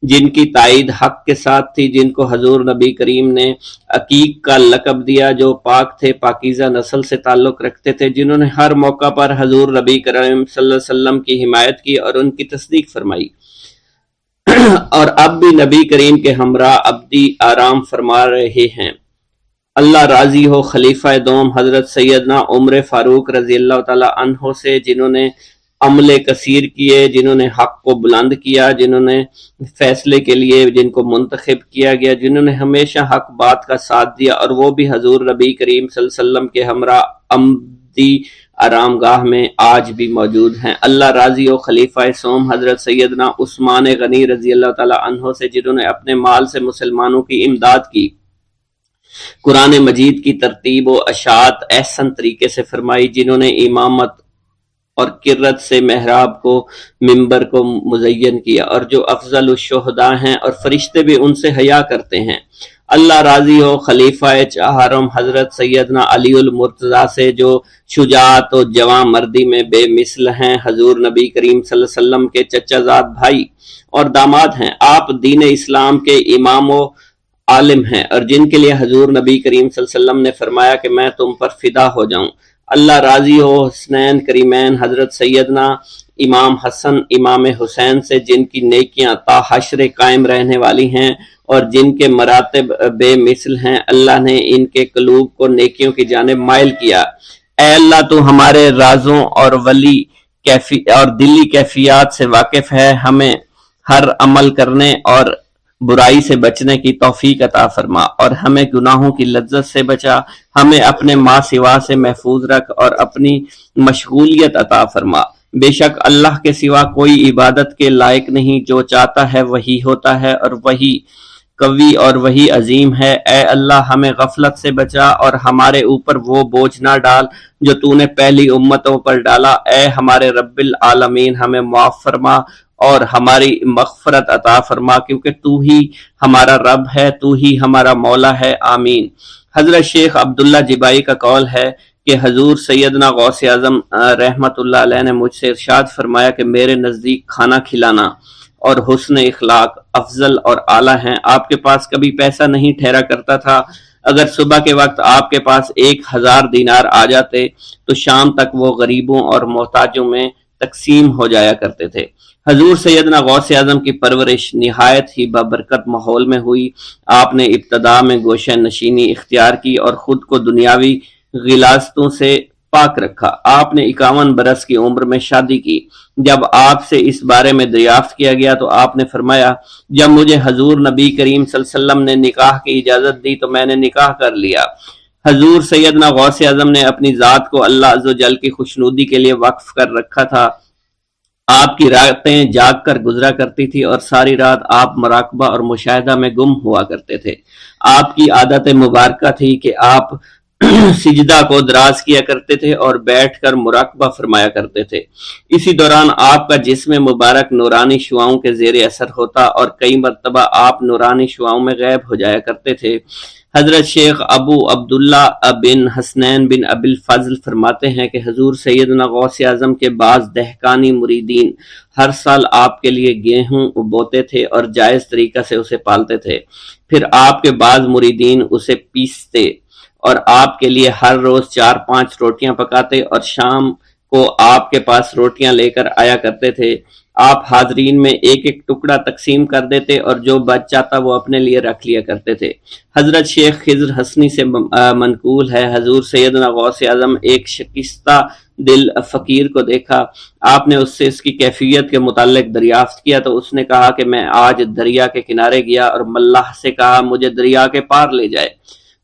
جن کی تائید حق کے ساتھ تھی، جن کو حضور نبی کریم نے عقیق کا لقب دیا، جو پاک تھے، پاکیزہ نسل سے تعلق رکھتے تھے، جنہوں نے ہر موقع پر حضور نبی کریم صلی اللہ علیہ وسلم کی حمایت کی اور ان کی تصدیق فرمائی، اور اب بھی نبی کریم کے ہمراہ ابدی آرام فرما رہے ہیں۔ اللہ راضی ہو خلیفہ دوم حضرت سیدنا عمر فاروق رضی اللہ تعالی عنہ سے، جنہوں نے عمل کثیر کیے، جنہوں نے حق کو بلند کیا، جنہوں نے فیصلے کے لیے جن کو منتخب کیا گیا، جنہوں نے ہمیشہ حق بات کا ساتھ دیا، اور وہ بھی حضور نبی کریم صلی اللہ علیہ وسلم کے ہمراہ ابدی آرام گاہ میں آج بھی موجود ہیں۔ اللہ راضی و خلیفہ سوم حضرت سیدنا عثمان غنی رضی اللہ تعالی عنہ سے، جنہوں نے اپنے مال سے مسلمانوں کی امداد کی، قرآن مجید کی ترتیب و اشاعت احسن طریقے سے فرمائی، جنہوں نے امامت اور کرت سے محراب کو، منبر کو مزین کیا، اور جو افضل الشہداء ہیں اور فرشتے بھی ان سے حیا کرتے ہیں۔ اللہ راضی ہو خلیفہ چہارم حضرت سیدنا علی المرتضیٰ سے، جو شجاعت و جواں مردی میں بے مثل ہیں، حضور نبی کریم صلی اللہ علیہ وسلم کے چچا زاد بھائی اور داماد ہیں۔ آپ دین اسلام کے امام و عالم ہیں، اور جن کے لیے حضور نبی کریم صلی اللہ علیہ وسلم نے فرمایا کہ میں تم پر فدا ہو جاؤں۔ اللہ راضی ہو حسنین کریمین حضرت سیدنا امام حسن امام حسین سے، جن کی نیکیاں تا حشر قائم رہنے والی ہیں اور جن کے مراتب بے مثل ہیں۔ اللہ نے ان کے قلوب کو نیکیوں کی جانب مائل کیا۔ اے اللہ تو ہمارے رازوں اور دلی کیفیات سے واقف ہے، ہمیں ہر عمل کرنے اور برائی سے بچنے کی توفیق عطا فرما، اور ہمیں گناہوں کی لذت سے بچا، ہمیں اپنے ما سوا سے محفوظ رکھ اور اپنی مشغولیت عطا فرما۔ بے شک اللہ کے سوا کوئی عبادت کے لائق نہیں، جو چاہتا ہے وہی ہوتا ہے، اور وہی قوی اور وہی عظیم ہے۔ اے اللہ ہمیں غفلت سے بچا اور ہمارے اوپر وہ بوجھ نہ ڈال جو تو نے پہلی امتوں پر ڈالا۔ اے ہمارے رب العالمین ہمیں معاف فرما اور ہماری مغفرت عطا فرما، کیونکہ تو ہی ہمارا رب ہے، تو ہی ہمارا مولا ہے، آمین۔ حضرت شیخ عبداللہ جبائی کا قول ہے کہ حضور سیدنا غوث اعظم رحمت اللہ علیہ نے مجھ سے ارشاد فرمایا کہ میرے نزدیک کھانا کھلانا اور حسن اخلاق افضل اور اعلیٰ ہیں۔ آپ کے پاس کبھی پیسہ نہیں ٹھہرا کرتا تھا، اگر صبح کے وقت آپ کے پاس 1000 دینار آ جاتے تو شام تک وہ غریبوں اور محتاجوں میں تقسیم ہو جایا کرتے تھے۔ حضور سیدنا غوث اعظم کی پرورش نہایت ہی بابرکت ماحول میں ہوئی۔ آپ نے ابتدا میں گوشہ نشینی اختیار کی اور خود کو دنیاوی غلاظتوں سے پاک رکھا۔ آپ نے 51 برس کی عمر میں شادی کی۔ جب آپ سے اس بارے میں دریافت کیا گیا تو آپ نے فرمایا، جب مجھے حضور نبی کریم صلی اللہ علیہ وسلم نے نکاح کی اجازت دی تو میں نے نکاح کر لیا۔ حضور سیدنا غوث اعظم نے اپنی ذات کو اللہ عز و جل کی خوشنودی کے لیے وقف کر رکھا تھا۔ آپ کی راتیں جاگ کر گزرا کرتی تھی اور ساری رات آپ مراقبہ اور مشاہدہ میں گم ہوا کرتے تھے۔ آپ کی عادت مبارکہ تھی کہ آپ سجدہ کو دراز کیا کرتے تھے اور بیٹھ کر مراقبہ فرمایا کرتے تھے۔ اسی دوران آپ کا جسم مبارک نورانی شعاؤں کے زیر اثر ہوتا اور کئی مرتبہ آپ نورانی شعاؤں میں غائب ہو جایا کرتے تھے۔ حضرت شیخ ابو عبداللہ بن حسنین بن ابی الفضل فرماتے ہیں کہ حضور سیدنا غوث اعظم کے بعض دہقانی مریدین ہر سال آپ کے لیے گیہوں بوتے تھے اور جائز طریقہ سے اسے پالتے تھے۔ پھر آپ کے بعض مریدین اسے پیستے اور آپ کے لیے ہر روز 4-5 روٹیاں پکاتے اور شام کو آپ کے پاس روٹیاں لے کر آیا کرتے تھے۔ آپ حاضرین میں ایک ایک ٹکڑا تقسیم کر دیتے اور جو بچ جاتا وہ اپنے لیے رکھ لیا کرتے تھے۔ حضرت شیخ خضر حسنی سے منقول ہے، حضور سیدنا غوث اعظم ایک شکستہ دل فقیر کو دیکھا، آپ نے اس سے اس کی کیفیت کے متعلق دریافت کیا تو اس نے کہا کہ میں آج دریا کے کنارے گیا اور ملاح سے کہا مجھے دریا کے پار لے جائے۔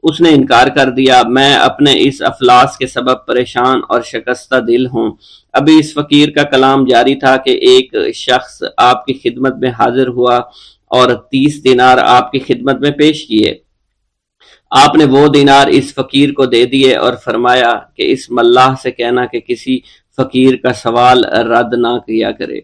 اس نے انکار کر دیا۔ میں اپنے اس افلاس کے سبب پریشان اور شکستہ دل ہوں۔ ابھی اس فقیر کا کلام جاری تھا کہ ایک شخص آپ کی خدمت میں حاضر ہوا اور 30 دینار آپ کی خدمت میں پیش کیے۔ آپ نے وہ دینار اس فقیر کو دے دیے اور فرمایا کہ اس ملاح سے کہنا کہ کسی فقیر کا سوال رد نہ کیا کرے۔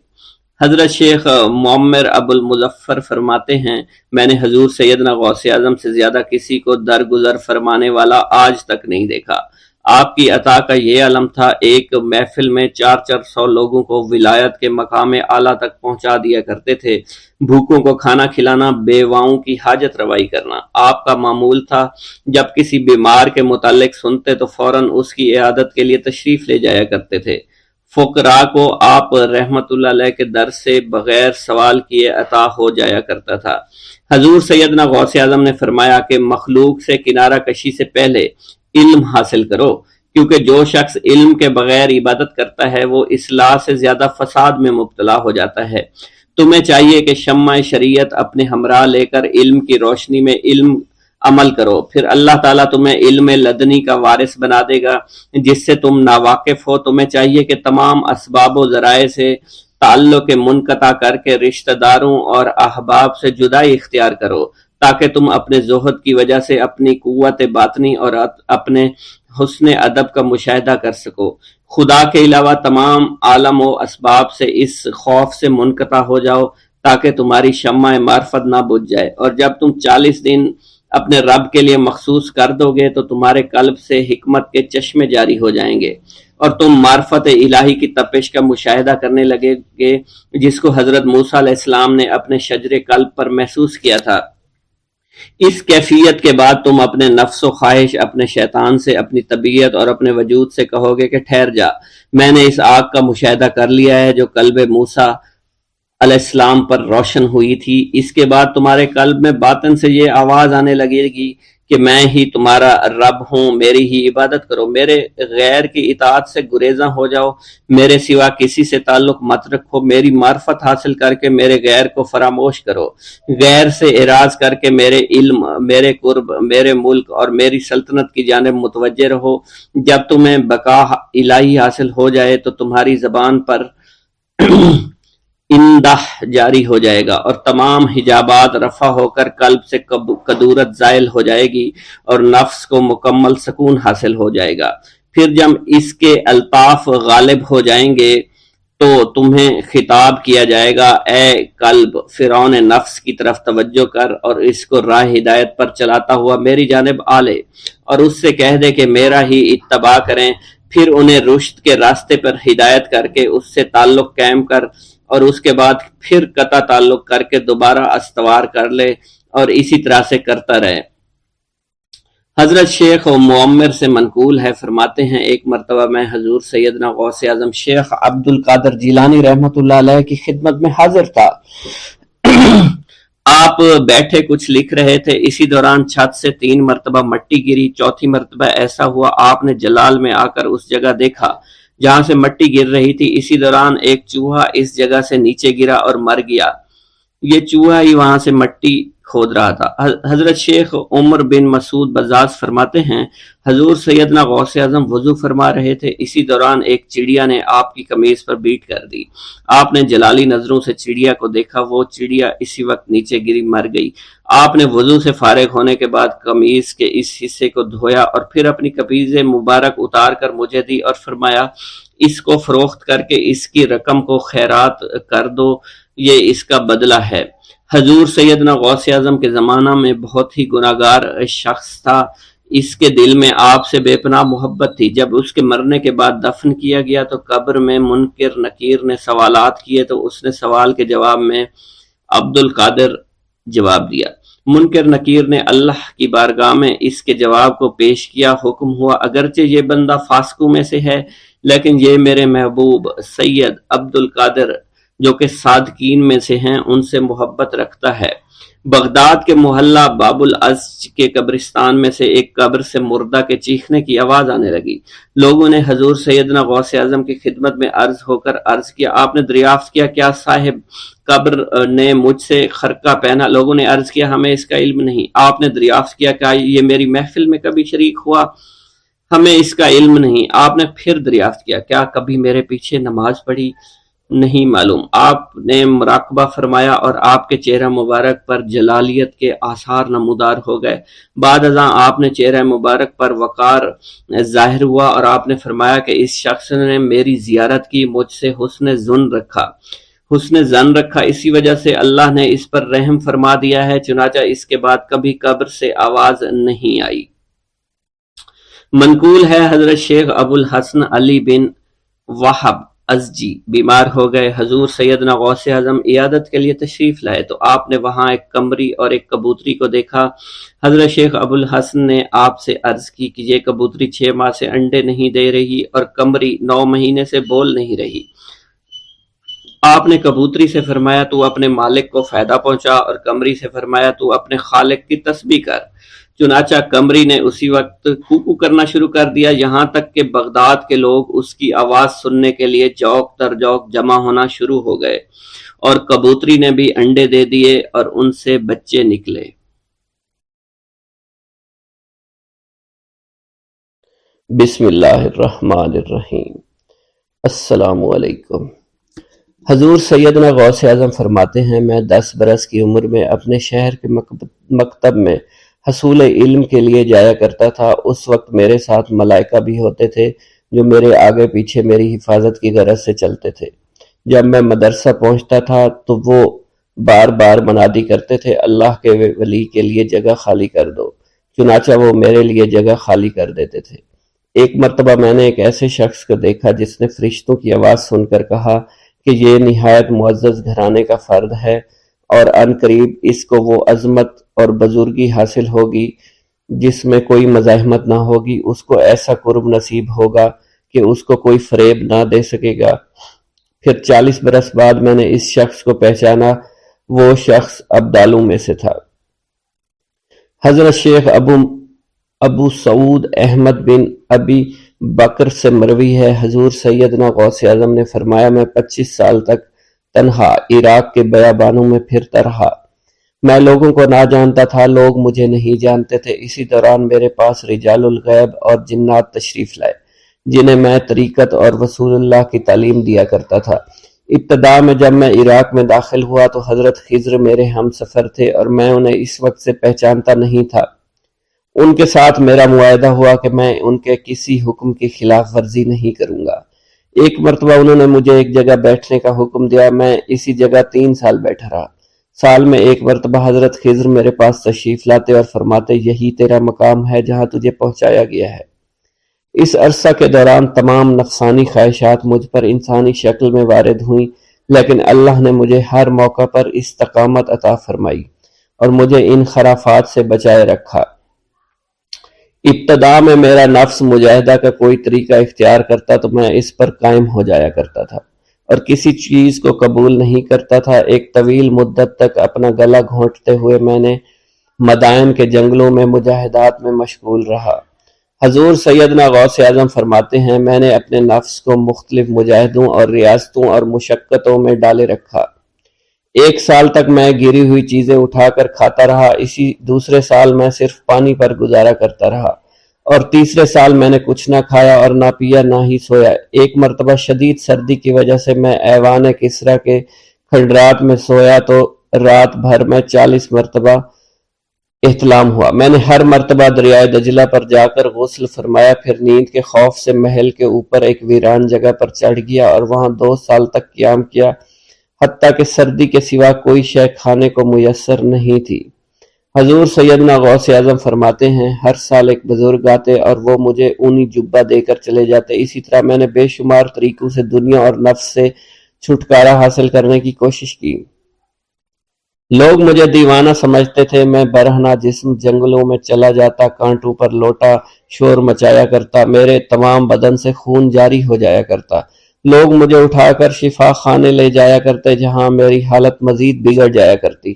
حضرت شیخ معمر ابو المظفر فرماتے ہیں میں نے حضور سیدنا غوث اعظم سے زیادہ کسی کو درگزر فرمانے والا آج تک نہیں دیکھا۔ آپ کی عطا کا یہ علم تھا، ایک محفل میں 400 لوگوں کو ولایت کے مقام اعلیٰ تک پہنچا دیا کرتے تھے، بھوکوں کو کھانا کھلانا، بیواؤں کی حاجت روائی کرنا آپ کا معمول تھا۔ جب کسی بیمار کے متعلق سنتے تو فوراً اس کی عیادت کے لیے تشریف لے جایا کرتے تھے۔ فقراء کو آپ رحمت اللہ علیہ کے در سے بغیر سوال کیے عطا ہو جایا کرتا تھا۔ حضور سیدنا غوث اعظم نے فرمایا کہ مخلوق سے کنارہ کشی سے پہلے علم حاصل کرو، کیونکہ جو شخص علم کے بغیر عبادت کرتا ہے وہ اصلاح سے زیادہ فساد میں مبتلا ہو جاتا ہے۔ تمہیں چاہیے کہ شمع شریعت اپنے ہمراہ لے کر علم کی روشنی میں علم عمل کرو، پھر اللہ تعالیٰ تمہیں علم لدنی کا وارث بنا دے گا جس سے تم ناواقف ہو۔ تمہیں چاہیے کہ تمام اسباب و ذرائع سے تعلق منقطع کر کے رشتہ داروں اور احباب سے جدائی اختیار کرو تاکہ تم اپنے زہد کی وجہ سے اپنی قوت باطنی اور اپنے حسن ادب کا مشاہدہ کر سکو۔ خدا کے علاوہ تمام عالم و اسباب سے اس خوف سے منقطع ہو جاؤ تاکہ تمہاری شمع معرفت نہ بجھ جائے، اور جب تم 40 دن اپنے رب کے لیے مخصوص کر دو گے تو تمہارے قلب سے حکمت کے چشمے جاری ہو جائیں گے اور تم معرفت الہی کی تپش کا مشاہدہ کرنے لگے گے جس کو حضرت موسیٰ علیہ السلام نے اپنے شجر قلب پر محسوس کیا تھا۔ اس کیفیت کے بعد تم اپنے نفس و خواہش، اپنے شیطان سے، اپنی طبیعت اور اپنے وجود سے کہو گے کہ ٹھہر جا، میں نے اس آگ کا مشاہدہ کر لیا ہے جو قلب موسیٰ علیہ السلام پر روشن ہوئی تھی۔ اس کے بعد تمہارے قلب میں باطن سے یہ آواز آنے لگے گی کہ میں ہی تمہارا رب ہوں، میری ہی عبادت کرو، میرے غیر کی اطاعت سے گریزاں ہو جاؤ، میرے سوا کسی سے تعلق مت رکھو، میری معرفت حاصل کر کے میرے غیر کو فراموش کرو، غیر سے اعراض کر کے میرے علم، میرے قرب، میرے ملک اور میری سلطنت کی جانب متوجہ رہو۔ جب تمہیں بقا الہی حاصل ہو جائے تو تمہاری زبان پر اندہ جاری ہو جائے گا اور تمام حجابات رفع ہو کر قلب سے کدورت زائل ہو جائے گی اور نفس کو مکمل سکون حاصل ہو جائے گا۔ پھر جب اس کے الطاف غالب ہو جائیں گے تو تمہیں خطاب کیا جائے گا، اے قلب، فرعون نفس کی طرف توجہ کر اور اس کو راہ ہدایت پر چلاتا ہوا میری جانب آ لے اور اس سے کہہ دے کہ میرا ہی اتباع کریں، پھر انہیں رشد کے راستے پر ہدایت کر کے اس سے تعلق قائم کر اور اس کے بعد پھر قطع تعلق کر کے دوبارہ استوار کر لے اور اسی طرح سے کرتا رہے۔ حضرت شیخ معمر سے منقول ہے، فرماتے ہیں ایک مرتبہ میں حضور سیدنا غوث اعظم شیخ عبد القادر جیلانی رحمت اللہ علیہ کی خدمت میں حاضر تھا۔ آپ بیٹھے کچھ لکھ رہے تھے، اسی دوران چھت سے 3 مرتبہ مٹی گری، چوتھی مرتبہ ایسا ہوا آپ نے جلال میں آ کر اس جگہ دیکھا جہاں سے مٹی گر رہی تھی۔ اسی دوران ایک چوہا اس جگہ سے نیچے گرا اور مر گیا۔ یہ چوہا ہی وہاں سے مٹی کھود رہا تھا۔ حضرت شیخ عمر بن مسعود بزاز فرماتے ہیں حضور سیدنا غوث اعظم وضو فرما رہے تھے، اسی دوران ایک چڑیا نے آپ کی قمیض پر بیٹ کر دی۔ آپ نے جلالی نظروں سے چڑیا کو دیکھا، وہ چڑیا اسی وقت نیچے گری مر گئی۔ آپ نے وضو سے فارغ ہونے کے بعد قمیض کے اس حصے کو دھویا اور پھر اپنی قمیض مبارک اتار کر مجھے دی اور فرمایا اس کو فروخت کر کے اس کی رقم کو خیرات کر دو، یہ اس کا بدلہ ہے۔ حضور سیدنا غوث اعظم کے زمانہ میں بہت ہی گناہگار شخص تھا، اس کے دل میں آپ سے بے پناہ محبت تھی۔ جب اس کے مرنے کے بعد دفن کیا گیا تو قبر میں منکر نکیر نے سوالات کیے تو اس نے سوال کے جواب میں عبد القادر جواب دیا۔ منکر نکیر نے اللہ کی بارگاہ میں اس کے جواب کو پیش کیا۔ حکم ہوا اگرچہ یہ بندہ فاسقوں میں سے ہے لیکن یہ میرے محبوب سید عبد القادر جو کہ صادقین میں سے ہیں ان سے محبت رکھتا ہے۔ بغداد کے محلہ باب العز کے قبرستان میں سے ایک قبر سے مردہ کے چیخنے کی آواز آنے لگی۔ لوگوں نے حضور سیدنا غوث اعظم کی خدمت میں عرض ہو کر عرض کیا، آپ نے دریافت کیا کیا صاحب قبر نے مجھ سے خرقہ پہنا؟ لوگوں نے عرض کیا ہمیں اس کا علم نہیں۔ آپ نے دریافت کیا کیا یہ میری محفل میں کبھی شریک ہوا؟ ہمیں اس کا علم نہیں۔ آپ نے پھر دریافت کیا کیا کبھی میرے پیچھے نماز پڑھی؟ نہیں معلوم۔ آپ نے مراقبہ فرمایا اور آپ کے چہرہ مبارک پر جلالیت کے آثار نمودار ہو گئے۔ بعد ازاں آپ نے چہرہ مبارک پر وقار ظاہر ہوا اور آپ نے فرمایا کہ اس شخص نے میری زیارت کی، مجھ سے حسن ظن رکھا، اسی وجہ سے اللہ نے اس پر رحم فرما دیا ہے، چنانچہ اس کے بعد کبھی قبر سے آواز نہیں آئی۔ منقول ہے حضرت شیخ ابو الحسن علی بن وہب ازجی بیمار ہو گئے، حضور سیدنا غوث اعظم عیادت کے لیے تشریف لائے تو آپ نے وہاں ایک قمری اور ایک کبوتری کو دیکھا۔ حضرت شیخ ابو الحسن نے آپ سے عرض کی کہ یہ کبوتری 6 ماہ سے انڈے نہیں دے رہی اور قمری 9 مہینے سے بول نہیں رہی۔ آپ نے کبوتری سے فرمایا تو اپنے مالک کو فائدہ پہنچا اور قمری سے فرمایا تو اپنے خالق کی تسبیح کر۔ چنانچہ قمری نے اسی وقت کوکو کرنا شروع کر دیا، یہاں تک کہ بغداد کے لوگ اس کی آواز سننے کے لیے جوق در جوق جمع ہونا شروع ہو گئے اور کبوتری نے بھی انڈے دے دیے اور ان سے بچے نکلے۔ بسم اللہ الرحمن الرحیم۔ السلام علیکم۔ حضور سیدنا غوث اعظم فرماتے ہیں میں 10 برس کی عمر میں اپنے شہر کے مکتب میں حصول علم کے لیے جایا کرتا تھا۔ اس وقت میرے ساتھ ملائکہ بھی ہوتے تھے جو میرے آگے پیچھے میری حفاظت کی غرض سے چلتے تھے۔ جب میں مدرسہ پہنچتا تھا تو وہ بار بار منادی کرتے تھے اللہ کے ولی کے لیے جگہ خالی کر دو، چنانچہ وہ میرے لیے جگہ خالی کر دیتے تھے۔ ایک مرتبہ میں نے ایک ایسے شخص کو دیکھا جس نے فرشتوں کی آواز سن کر کہا کہ یہ نہایت معزز گھرانے کا فرد ہے اور ان قریب اس کو وہ عظمت اور بزرگی حاصل ہوگی جس میں کوئی مزاحمت نہ ہوگی، اس کو ایسا قرب نصیب ہوگا کہ اس کو کوئی فریب نہ دے سکے گا۔ پھر 40 برس بعد میں نے اس شخص کو پہچانا، وہ شخص ابدالوں میں سے تھا۔ حضرت شیخ ابو سعود احمد بن ابی بکر سے مروی ہے حضور سیدنا غوث اعظم نے فرمایا میں 25 سال تک تنہا عراق کے بیابانوں میں پھرتا رہا۔ میں لوگوں کو نہ جانتا تھا، لوگ مجھے نہیں جانتے تھے۔ اسی دوران میرے پاس رجال الغیب اور جنات تشریف لائے جنہیں میں طریقت اور رسول اللہ کی تعلیم دیا کرتا تھا۔ ابتدا میں جب میں عراق میں داخل ہوا تو حضرت خضر میرے ہم سفر تھے اور میں انہیں اس وقت سے پہچانتا نہیں تھا۔ ان کے ساتھ میرا معاہدہ ہوا کہ میں ان کے کسی حکم کی خلاف ورزی نہیں کروں گا۔ ایک مرتبہ انہوں نے مجھے ایک جگہ بیٹھنے کا حکم دیا، میں اسی جگہ 3 سال بیٹھا رہا۔ سال میں ایک مرتبہ حضرت خضر میرے پاس تشریف لاتے اور فرماتے یہی تیرا مقام ہے جہاں تجھے پہنچایا گیا ہے۔ اس عرصہ کے دوران تمام نفسانی خواہشات مجھ پر انسانی شکل میں وارد ہوئیں، لیکن اللہ نے مجھے ہر موقع پر استقامت عطا فرمائی اور مجھے ان خرافات سے بچائے رکھا۔ ابتدا میں میرا نفس مجاہدہ کا کوئی طریقہ اختیار کرتا تو میں اس پر قائم ہو جایا کرتا تھا اور کسی چیز کو قبول نہیں کرتا تھا۔ ایک طویل مدت تک اپنا گلا گھونٹتے ہوئے میں نے مدائن کے جنگلوں میں مجاہدات میں مشغول رہا۔ حضور سیدنا غوث اعظم فرماتے ہیں میں نے اپنے نفس کو مختلف مجاہدوں اور ریاستوں اور مشقتوں میں ڈالے رکھا۔ 1 سال تک میں گری ہوئی چیزیں اٹھا کر کھاتا رہا، اسی دوسرے سال میں صرف پانی پر گزارا کرتا رہا، اور تیسرے سال میں نے کچھ نہ کھایا اور نہ پیا نہ ہی سویا۔ ایک مرتبہ شدید سردی کی وجہ سے میں ایوان کسریٰ کے کھنڈرات میں سویا تو رات بھر میں 40 مرتبہ احتلام ہوا۔ میں نے ہر مرتبہ دریائے دجلہ پر جا کر غسل فرمایا، پھر نیند کے خوف سے محل کے اوپر ایک ویران جگہ پر چڑھ گیا اور وہاں 2 سال تک قیام کیا، حتیٰ کہ سردی کے سوا کوئی شے کھانے کو میسر نہیں تھی۔ حضور سیدنا غوث اعظم فرماتے ہیں، ہر سال ایک بزرگ آتے اور وہ مجھے اونی جبہ دے کر چلے جاتے۔ اسی طرح میں نے بے شمار طریقوں سے دنیا اور نفس سے چھٹکارا حاصل کرنے کی کوشش کی۔ لوگ مجھے دیوانہ سمجھتے تھے، میں برہنہ جسم جنگلوں میں چلا جاتا، کانٹوں پر لوٹا شور مچایا کرتا، میرے تمام بدن سے خون جاری ہو جایا کرتا۔ لوگ مجھے اٹھا کر شفا خانے لے جایا کرتے جہاں میری حالت مزید بگڑ جایا کرتی۔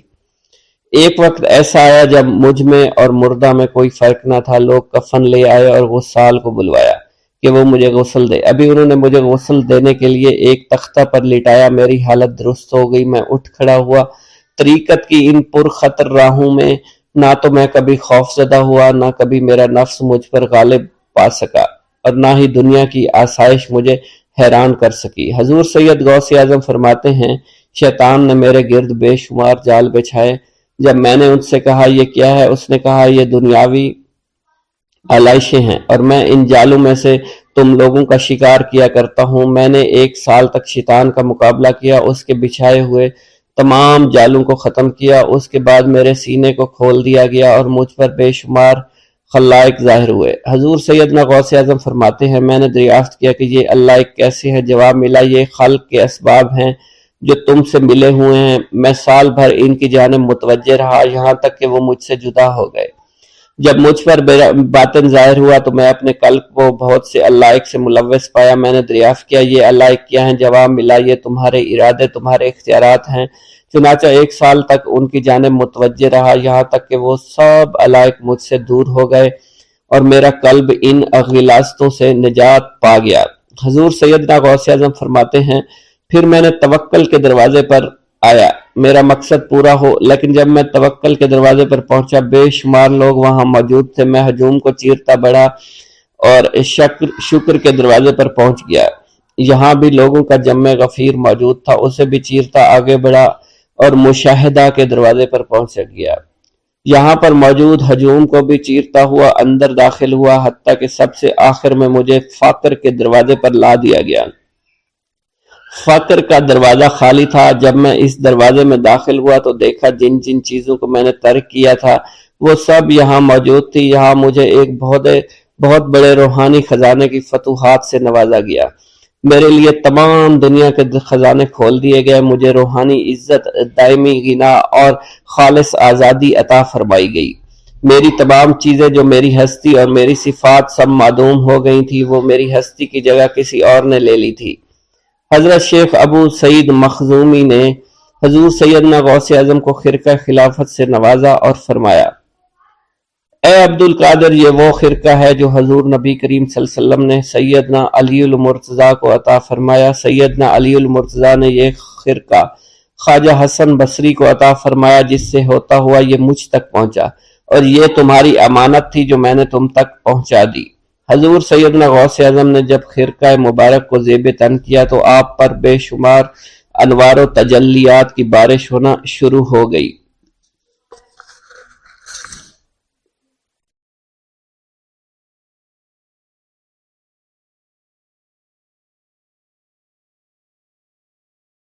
ایک وقت ایسا آیا جب مجھ میں اور مردہ میں کوئی فرق نہ تھا۔ لوگ کفن لے آئے اور غسال کو بلوایا کہ وہ مجھے غسل دے۔ ابھی انہوں نے مجھے غسل دینے کے لیے ایک تختہ پر لٹایا، میری حالت درست ہو گئی، میں اٹھ کھڑا ہوا۔ طریقت کی ان پرخطر راہوں میں نہ تو میں کبھی خوف زدہ ہوا، نہ کبھی میرا نفس مجھ پر غالب پا سکا، اور نہ ہی دنیا کی آسائش مجھے حیران کر سکی۔ حضور سید غوث اعظم فرماتے ہیں، شیطان نے میرے گرد بے شمار جال بچھائے۔ جب میں نے ان سے کہا یہ کیا ہے، اس نے کہا یہ دنیاوی آلائشیں ہیں، اور میں ان جالوں میں سے تم لوگوں کا شکار کیا کرتا ہوں۔ میں نے 1 سال تک شیطان کا مقابلہ کیا، اس کے بچھائے ہوئے تمام جالوں کو ختم کیا۔ اس کے بعد میرے سینے کو کھول دیا گیا اور مجھ پر بے شمار خلائق ظاہر ہوئے۔ حضور سیدنا غوث اعظم فرماتے ہیں، میں نے دریافت کیا کہ یہ اللہ کیسے ہے؟ جواب ملا، یہ خلق کے اسباب ہیں جو تم سے ملے ہوئے ہیں۔ میں سال بھر ان کی جانب متوجہ رہا، یہاں تک کہ وہ مجھ سے جدا ہو گئے۔ جب مجھ پر باطن ظاہر ہوا تو میں اپنے قلب کو بہت سے علائق سے ملوث پایا۔ میں نے دریافت کیا یہ علائق کیا ہیں؟ جواب ملا، یہ تمہارے ارادے، تمہارے اختیارات ہیں۔ چنانچہ 1 سال تک ان کی جانب متوجہ رہا، یہاں تک کہ وہ سب علائق مجھ سے دور ہو گئے اور میرا قلب ان اغلاستوں سے نجات پا گیا۔ حضور سیدنا غوث اعظم فرماتے ہیں، پھر میں نے توکل کے دروازے پر آیا، میرا مقصد پورا ہو، لیکن جب میں توکل کے دروازے پر پہنچا بے شمار لوگ وہاں موجود تھے۔ میں ہجوم کو چیرتا بڑھا اور شکر کے دروازے پر پہنچ گیا، یہاں بھی لوگوں کا جمع غفیر موجود تھا، اسے بھی چیرتا آگے بڑھا اور مشاہدہ کے دروازے پر پہنچ گیا، یہاں پر موجود ہجوم کو بھی چیرتا ہوا اندر داخل ہوا، حتیٰ کہ سب سے آخر میں مجھے فقر کے دروازے پر لا دیا گیا۔ فقر کا دروازہ خالی تھا۔ جب میں اس دروازے میں داخل ہوا تو دیکھا جن جن چیزوں کو میں نے ترک کیا تھا وہ سب یہاں موجود تھی۔ یہاں مجھے ایک بہت بڑے روحانی خزانے کی فتوحات سے نوازا گیا، میرے لیے تمام دنیا کے خزانے کھول دیے گئے، مجھے روحانی عزت، دائمی غنا اور خالص آزادی عطا فرمائی گئی۔ میری تمام چیزیں جو میری ہستی اور میری صفات سب معدوم ہو گئی تھی، وہ میری ہستی کی جگہ کسی اور نے لے لی تھی۔ حضرت شیخ ابو سعید مخزومی نے حضور سیدنا غوث اعظم کو خرقہ خلافت سے نوازا اور فرمایا، اے عبد القادر، یہ وہ خرقہ ہے جو حضور نبی کریم صلی اللہ علیہ وسلم نے سیدنا علی المرتضیٰ کو عطا فرمایا۔ سیدنا علی المرتضیٰ نے یہ خرقہ خواجہ حسن بصری کو عطا فرمایا، جس سے ہوتا ہوا یہ مجھ تک پہنچا، اور یہ تمہاری امانت تھی جو میں نے تم تک پہنچا دی۔ حضور سیدنا غوث اعظم نے جب خرقہ مبارک کو زیب تن کیا تو آپ پر بے شمار انوار و تجلیات کی بارش ہونا شروع ہو گئی۔